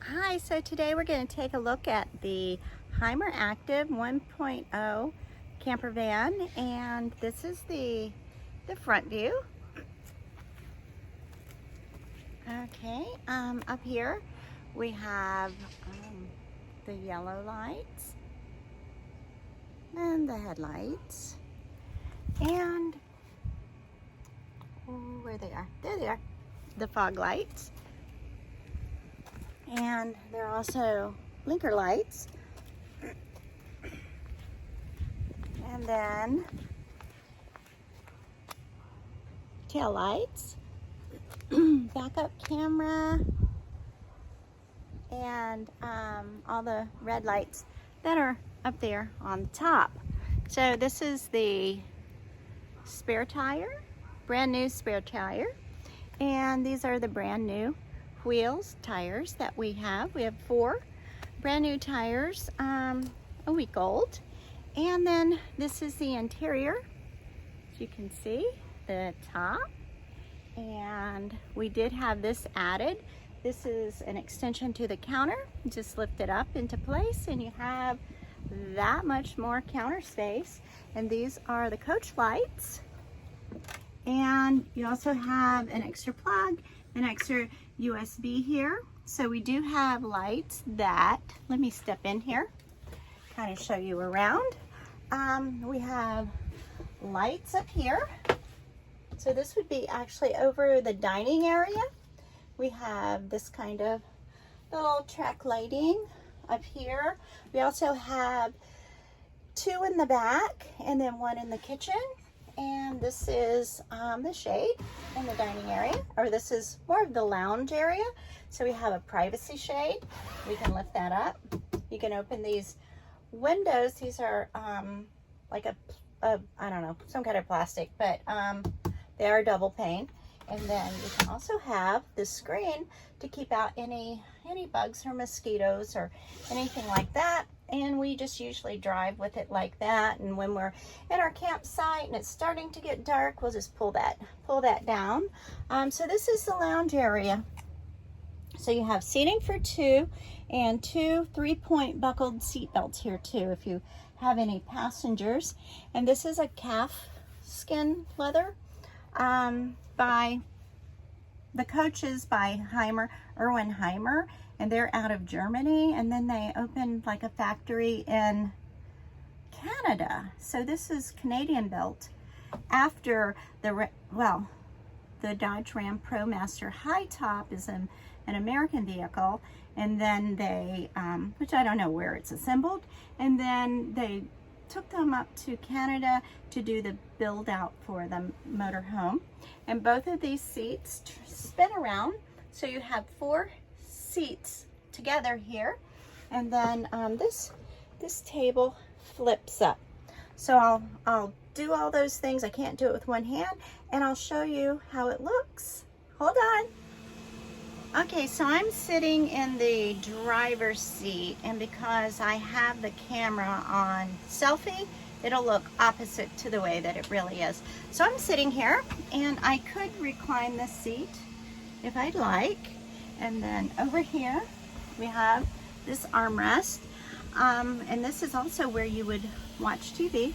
Hi, so today we're going to take a look at the Hymer Activ 1.0 camper van, and this is the front view. Okay, up here we have the yellow lights and the headlights, and where they are, there they are, the fog lights. And there are also blinker lights. And then tail lights, backup camera, and all the red lights that are up there on the top. So this is the spare tire, brand new spare tire. And these are the brand new tires that we have. We have 4 brand new tires, a week old. And then this is the interior, as you can see, the top. And we did have this added. This is an extension to the counter. You just lift it up into place and you have that much more counter space. And these are the coach lights. And you also have an extra plug, an extra USB here. So we do have lights that, let me step in here, kind of show you around. We have lights up here. So this would be actually over the dining area. We have this kind of little track lighting up here. We also have 2 in the back and then 1 in the kitchen. And this is the shade in the dining area, or this is more of the lounge area. So we have a privacy shade. We can lift that up. You can open these windows. These are like I don't know, some kind of plastic, but they are double pane. And then you can also have this screen to keep out any bugs or mosquitoes or anything like that. And we just usually drive with it like that. And when we're in our campsite and it's starting to get dark, we'll just pull that down. So this is the lounge area. So you have seating for 2 and 2 3-point buckled seat belts here too, if you have any passengers. And this is a calf skin leather by the coaches by Hymer Hymer, and they're out of Germany, and then they opened like a factory in Canada. So this is Canadian built after the Dodge Ram ProMaster High Top is an American vehicle, and then they, which I don't know where it's assembled, and then they took them up to Canada to do the build out for the motorhome. And both of these seats spin around, so you have 4 seats together here, and then this table flips up. So I'll do all those things. I can't do it with one hand, and I'll show you how it looks. Hold on. Okay, so I'm sitting in the driver's seat, and because I have the camera on selfie, it'll look opposite to the way that it really is. So I'm sitting here, and I could recline this seat if I'd like. And then over here, we have this armrest. And this is also where you would watch TV.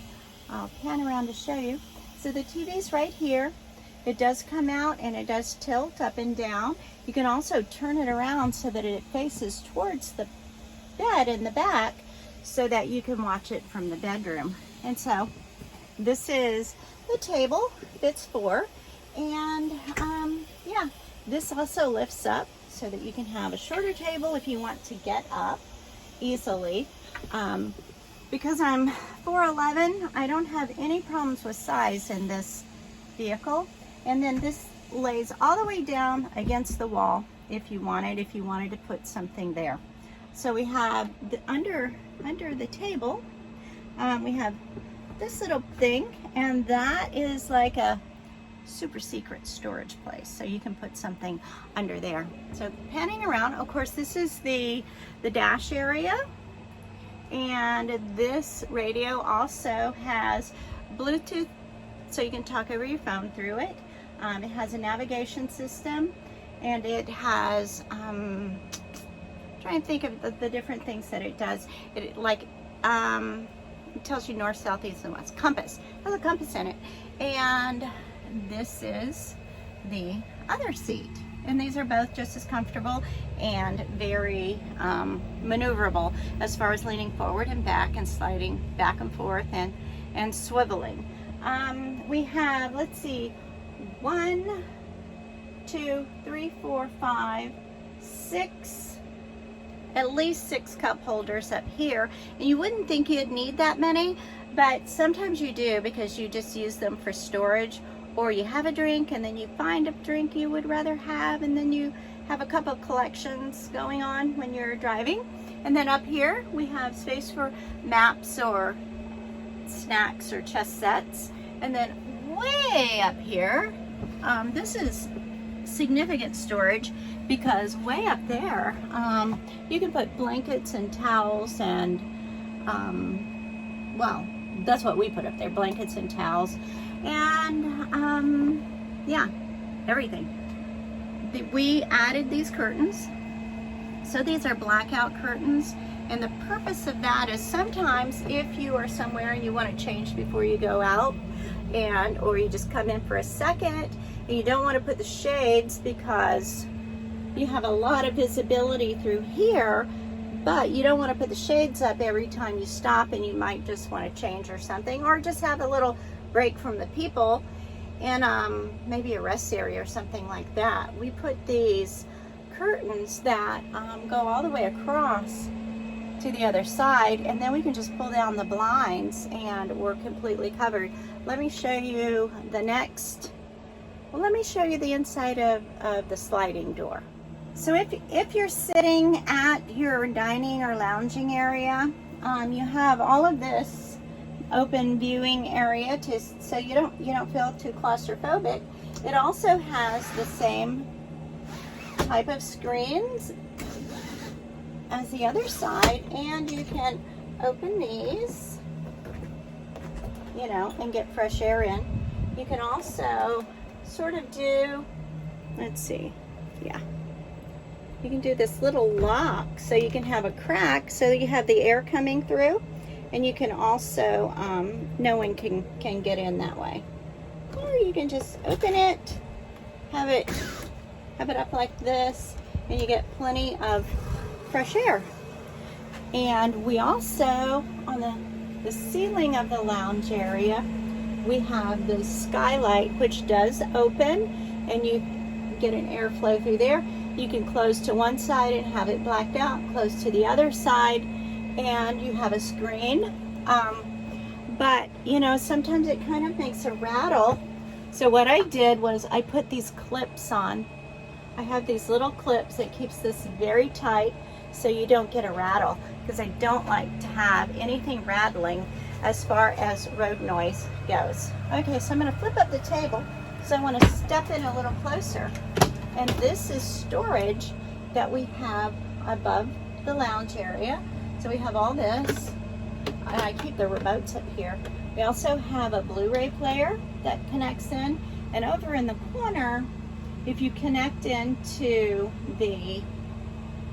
I'll pan around to show you. So the TV's right here. It does come out and it does tilt up and down. You can also turn it around so that it faces towards the bed in the back so that you can watch it from the bedroom. And so this is the table, fits 4. And yeah, this also lifts up so that you can have a shorter table if you want to get up easily. Because I'm 4'11", I don't have any problems with size in this vehicle. And then this lays all the way down against the wall if you wanted to put something there. So we have under the table, we have this little thing, and that is like a super secret storage place, so you can put something under there. So panning around, of course, this is the dash area, and this radio also has Bluetooth, so you can talk over your phone through it. It has a navigation system, and it has trying to think of the different things that it does. It like it tells you north, south, east, and west. Compass. It has a compass in it. And this is the other seat. And these are both just as comfortable and very maneuverable as far as leaning forward and back and sliding back and forth and swiveling. We have, let's see, 1, 2, 3, 4, 5, 6, at least 6 cup holders up here. And you wouldn't think you'd need that many, but sometimes you do, because you just use them for storage, or you have a drink and then you find a drink you would rather have, and then you have a couple of collections going on when you're driving. And then up here we have space for maps or snacks or chess sets. And then way up here, this is significant storage, because way up there you can put blankets and towels and well, that's what we put up there, blankets and towels and yeah, everything. We added these curtains, so these are blackout curtains, and the purpose of that is sometimes if you are somewhere and you want to change before you go out, and or you just come in for a second and you don't want to put the shades because you have a lot of visibility through here, but you don't want to put the shades up every time you stop and you might just want to change or something, or just have a little break from the people and maybe a rest area or something like that. We put these curtains that go all the way across to the other side, and then we can just pull down the blinds and we're completely covered. Let me show you the next, well, let me show you the inside of the sliding door. So if you're sitting at your dining or lounging area, you have all of this open viewing area so you don't feel too claustrophobic. It also has the same type of screens as the other side, and you can open these, you know, and get fresh air in. You can also sort of do, let's see, yeah, you can do this little lock so you can have a crack so that you have the air coming through, and you can also, no one can get in that way. Or you can just open it, have it up like this, and you get plenty of fresh air. And we also, on the ceiling of the lounge area, we have the skylight, which does open, and you get an airflow through there. You can close to one side and have it blacked out, close to the other side, and you have a screen. But you know, sometimes it kind of makes a rattle. So what I did was I put these clips on. I have these little clips that keeps this very tight so you don't get a rattle, because I don't like to have anything rattling as far as road noise goes. Okay, so I'm going to flip up the table because I want to step in a little closer. And this is storage that we have above the lounge area. So we have all this, and I keep the remotes up here. We also have a Blu-ray player that connects in, and over in the corner, if you connect into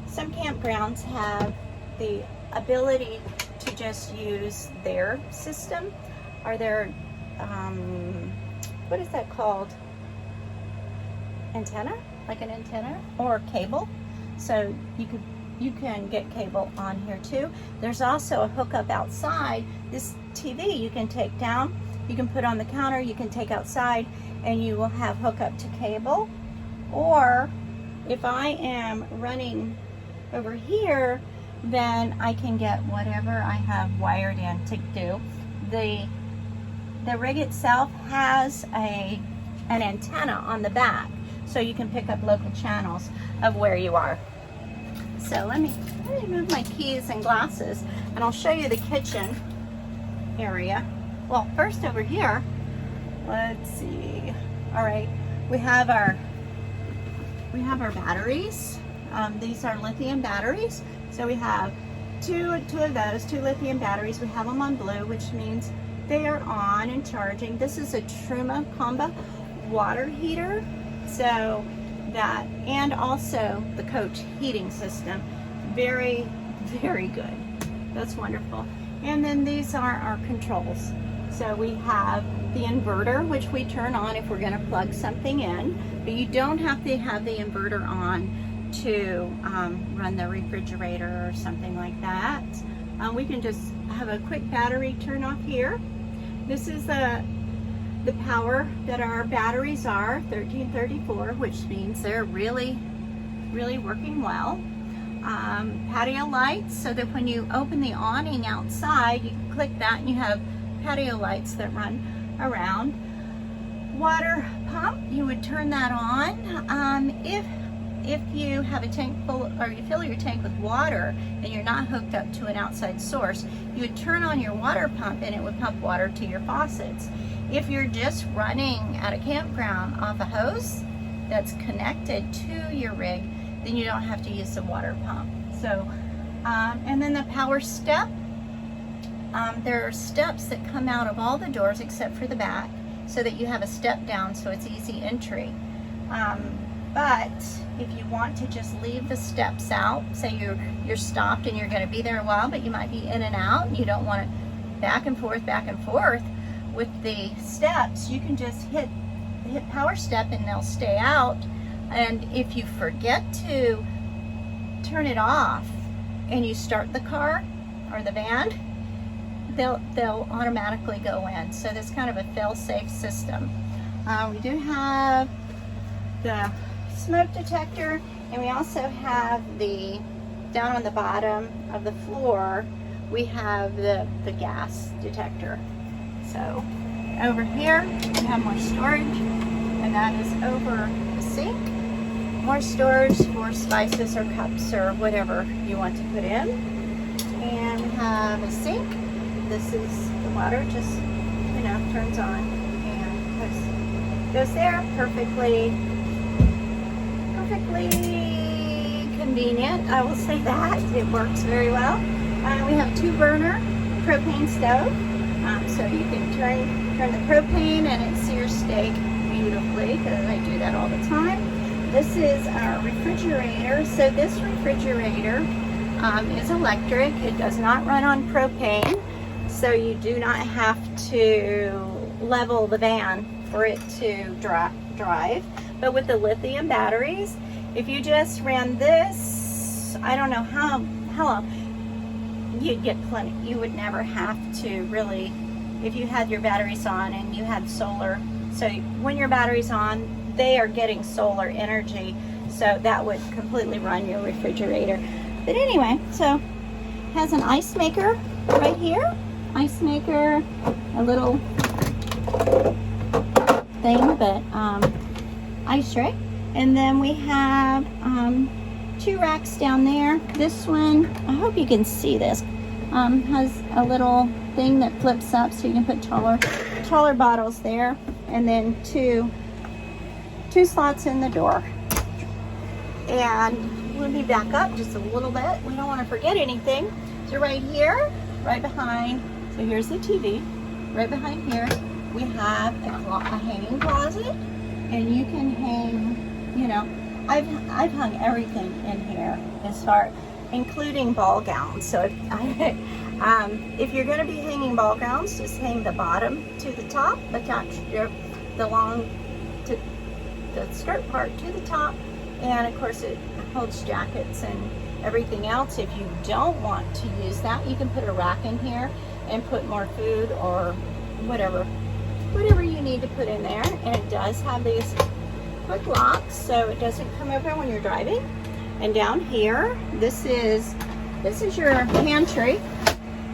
some campgrounds have the ability to just use their system, or their, what is that called? Antenna? Like an antenna or cable. So you can get cable on here too. There's also a hookup outside. This TV you can take down, you can put on the counter, you can take outside, and you will have hookup to cable. Or if I am running over here, then I can get whatever I have wired in to do. The rig itself has an antenna on the back, so you can pick up local channels of where you are. So let me move my keys and glasses, and I'll show you the kitchen area. Well, first over here, let's see. All right, we have our batteries. These are lithium batteries. So we have two of those, 2 lithium batteries. We have them on blue, which means they are on and charging. This is a Truma Comba water heater. So that, and also the coach heating system, very, very good. That's wonderful. And then these are our controls. So we have the inverter, which we turn on if we're going to plug something in, but you don't have to have the inverter on to run the refrigerator or something like that. We can just have a quick battery turn off here. This is the power that our batteries are, 1334, which means they're really working well. Patio lights, so that when you open the awning outside, you can click that and you have patio lights that run around. Water pump, you would turn that on. If you have a tank full, or you fill your tank with water and you're not hooked up to an outside source, you would turn on your water pump and it would pump water to your faucets. If you're just running at a campground off a hose that's connected to your rig, then you don't have to use the water pump. So, and then the power step, there are steps that come out of all the doors except for the back, so that you have a step down so it's easy entry. But if you want to just leave the steps out, say you're stopped and you're going to be there a while, but you might be in and out and you don't want it back and forth with the steps, you can just hit power step and they'll stay out. And if you forget to turn it off and you start the car or the van, they'll automatically go in. So that's kind of a fail-safe system. We do have the smoke detector, and we also have down on the bottom of the floor, we have the gas detector. So over here we have more storage, and that is over the sink. More storage for spices or cups or whatever you want to put in. And we have a sink. This is the water, just, turns on and goes there. Perfectly convenient, I will say that. It works very well. We have 2-burner propane stove, so you can turn the propane and it sears steak beautifully, because I do that all the time. This is our refrigerator. So this refrigerator is electric. It does not run on propane, so you do not have to level the van for it to drive. But with the lithium batteries, if you just ran this, I don't know how long, you'd get plenty. You would never have to really, if you had your batteries on and you had solar. So when your battery's on, they are getting solar energy, so that would completely run your refrigerator. But anyway, so it has an ice maker right here. Ice maker, a little thing, but ice tray. And then we have 2 racks down there. This one, I hope you can see this, has a little thing that flips up so you can put taller bottles there, and then two slots in the door. And we'll be back up just a little bit. We don't want to forget anything. So right here, right behind, so here's the TV. Right behind here, we have a hanging closet, and you can hang, I've hung everything in here, as far, including ball gowns. So if you're going to be hanging ball gowns, just hang the bottom to the top, attach the skirt part to the top, and of course it holds jackets and everything else. If you don't want to use that, you can put a rack in here and put more food or whatever you need to put in there. And it does have these quick locks, so it doesn't come over when you're driving. And down here, this is your pantry,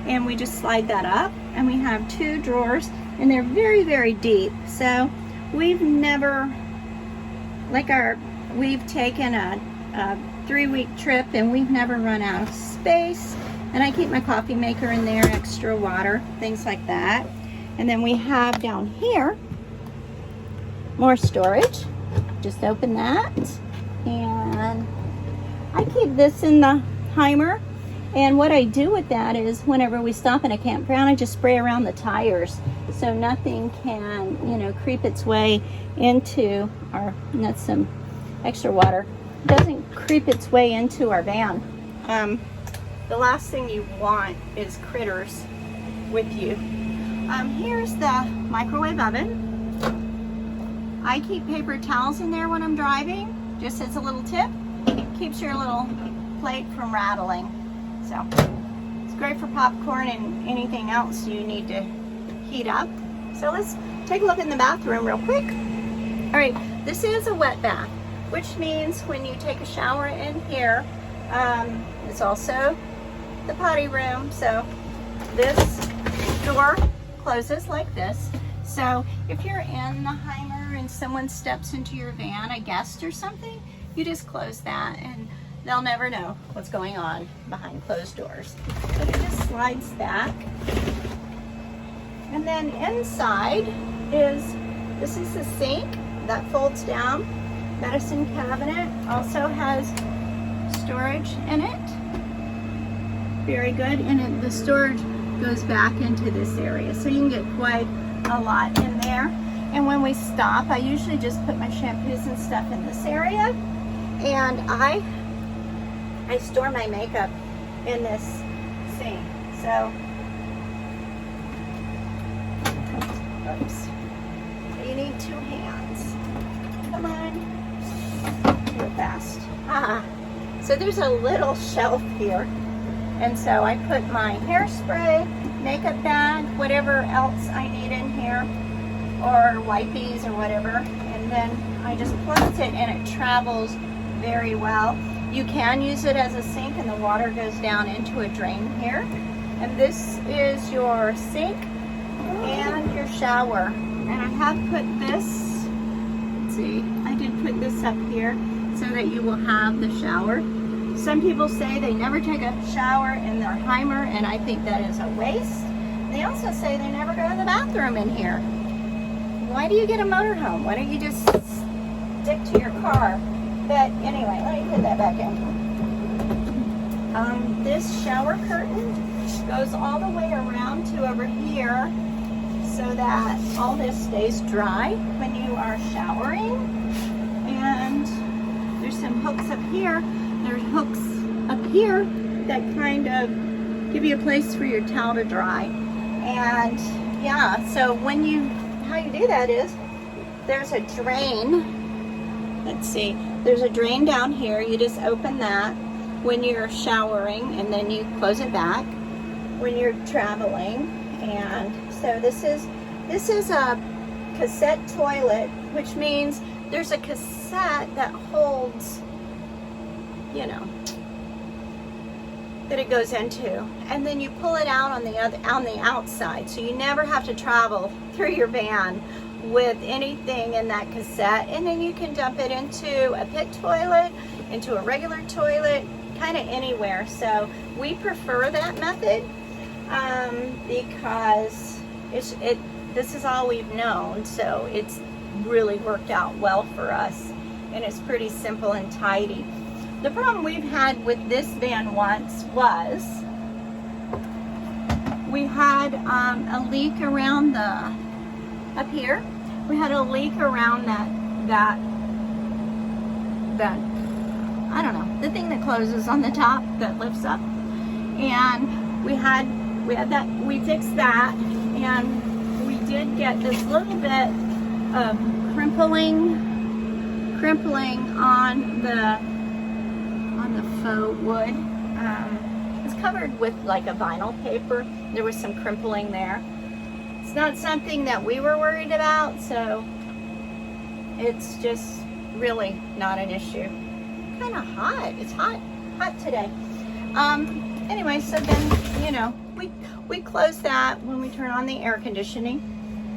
and we just slide that up, and we have 2 drawers, and they're very, very deep. So we've never, we've taken a 3-week trip and we've never run out of space. And I keep my coffee maker in there, extra water, things like that. And then we have down here more storage. Just open that, and I keep this in the Hymer. And what I do with that is, whenever we stop in a campground, I just spray around the tires so nothing can, creep its way into our, and that's some extra water, doesn't creep its way into our van. The last thing you want is critters with you. Here's the microwave oven. I keep paper towels in there when I'm driving, just as a little tip. Keeps your little plate from rattling. So it's great for popcorn and anything else you need to heat up. So let's take a look in the bathroom real quick. All right, this is a wet bath, which means when you take a shower in here, it's also the potty room. So this door closes like this. So if you're in the Hymer and someone steps into your van, a guest or something, you just close that and they'll never know what's going on behind closed doors. So it just slides back. And then inside this is the sink that folds down. Medicine cabinet also has storage in it. Very good. And the storage goes back into this area. So you can get quite a lot in there. And when we stop, I usually just put my shampoos and stuff in this area. And I store my makeup in this sink. So, oops. You need 2 hands. Come on. Do it fast. So there's a little shelf here. And so I put my hairspray, makeup bag, whatever else I need in here, or wipies or whatever. And then I just close it and it travels very well. You can use it as a sink and the water goes down into a drain here. And this is your sink and your shower. And I have put this, let's see, I did put this up here so that you will have the shower. Some people say they never take a shower in their Hymer, and I think that is a waste. They also say they never go to the bathroom in here. Why do you get a motorhome? Why don't you just stick to your car? But anyway, let me put that back in. This shower curtain goes all the way around to over here so that all this stays dry when you are showering. And there's some hooks up here. There's hooks up here that kind of give you a place for your towel to dry. And yeah, so how you do that is there's a drain. Let's see, there's a drain down here. You just open that when you're showering and then you close it back when you're traveling. And so this is a cassette toilet, which means there's a cassette that holds, you know, that it goes into, and then you pull it out on the outside, so you never have to travel through your van with anything in that cassette. And then you can dump it into a pit toilet, into a regular toilet, kind of anywhere. So we prefer that method because this is all we've known, so it's really worked out well for us, and it's pretty simple and tidy. The problem we've had with this van once was we had a leak around up here. We had a leak around that I don't know, the thing that closes on the top that lifts up. And we had that, we fixed that, and we did get this little bit of crimpling on the faux wood. It's covered with like a vinyl paper. There was some crimpling there. It's not something that we were worried about, so it's just really not an issue. Kind of hot. It's hot today. Anyway, so then, you know, we close that when we turn on the air conditioning,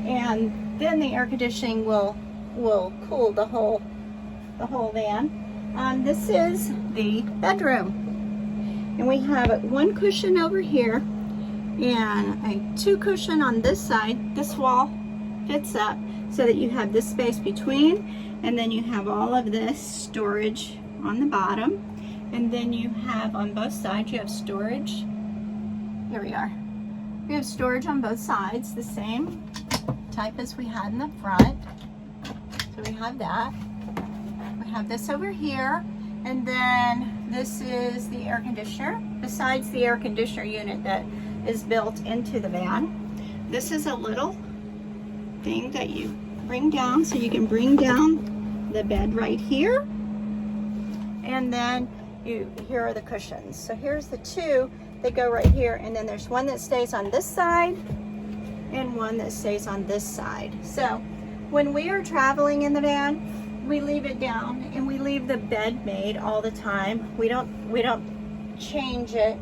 and then the air conditioning will cool the whole van. This is the bedroom, and we have one cushion over here and a 2 cushion on this side. This wall fits up so that you have this space between, and then you have all of this storage on the bottom, and then you have on both sides, you have storage. Here we are. We have storage on both sides, the same type as we had in the front. So we have that. We have this over here, and then This is the air conditioner, besides the air conditioner unit that is built into the van. This is a little thing that you bring down, so you can bring down the bed right here. And then here are the cushions. So here's the two that go right here, and then there's one that stays on this side and one that stays on this side. So when we are traveling in the van, we leave it down and we leave the bed made all the time. We don't change it.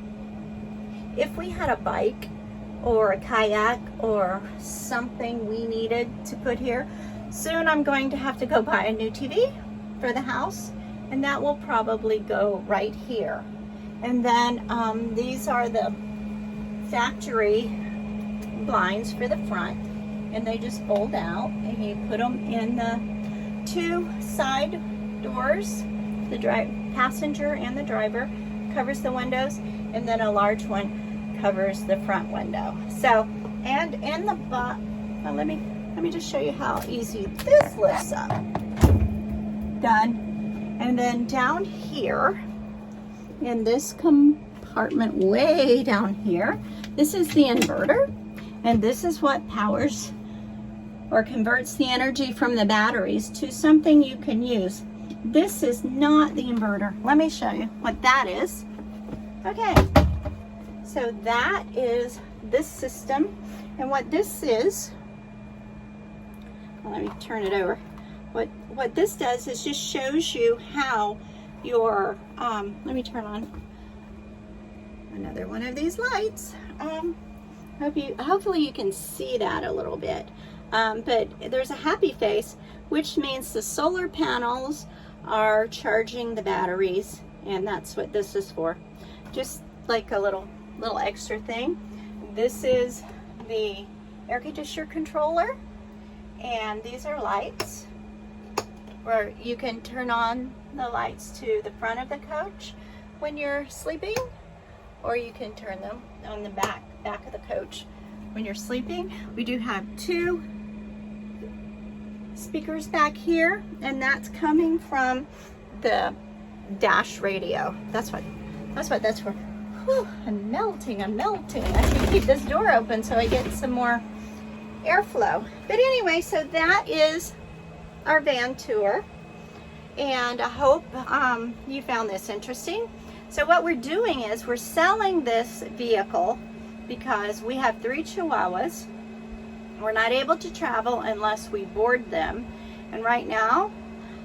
If we had a bike or a kayak or something we needed to put here, soon I'm going to have to go buy a new TV for the house, and that will probably go right here. And then these are the factory blinds for the front, and they just fold out, and you put them in the two side doors. The passenger and the driver covers the windows, and then a large one covers the front window. So, and in the well, let me just show you how easy this lifts up. Done. And then down here in this compartment way down here, this is the inverter, and this is what powers or converts the energy from the batteries to something you can use. This is not the inverter. Let me show you what that is. Okay, so that is this system, and what this is, well, let me turn it over. What this does is just shows you how your, let me turn on another one of these lights. Hopefully you can see that a little bit. But there's a happy face, which means the solar panels are charging the batteries, and that's what this is for. Just like a little extra thing. This is the air conditioner controller, and these are lights where you can turn on the lights to the front of the coach when you're sleeping, or you can turn them on the back of the coach when you're sleeping. We do have two speakers back here, and that's coming from the dash radio. That's what that's for. Whew, I'm melting. I should keep this door open so I get some more airflow. But anyway, so that is our van tour, and I hope you found this interesting. So what we're doing is we're selling this vehicle because we have 3 Chihuahuas. We're not able to travel unless we board them, and right now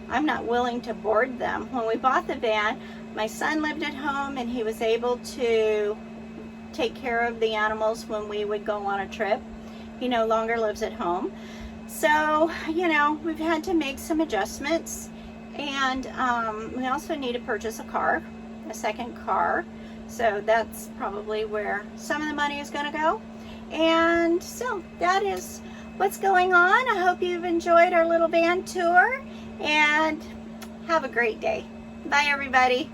I'm not willing to board them. When we bought the van, my son lived at home and he was able to take care of the animals when we would go on a trip. He no longer lives at home, so you know, we've had to make some adjustments, and we also need to purchase a second car, so that's probably where some of the money is going to go. And so that is what's going on. I hope you've enjoyed our little van tour, and have a great day. Bye everybody.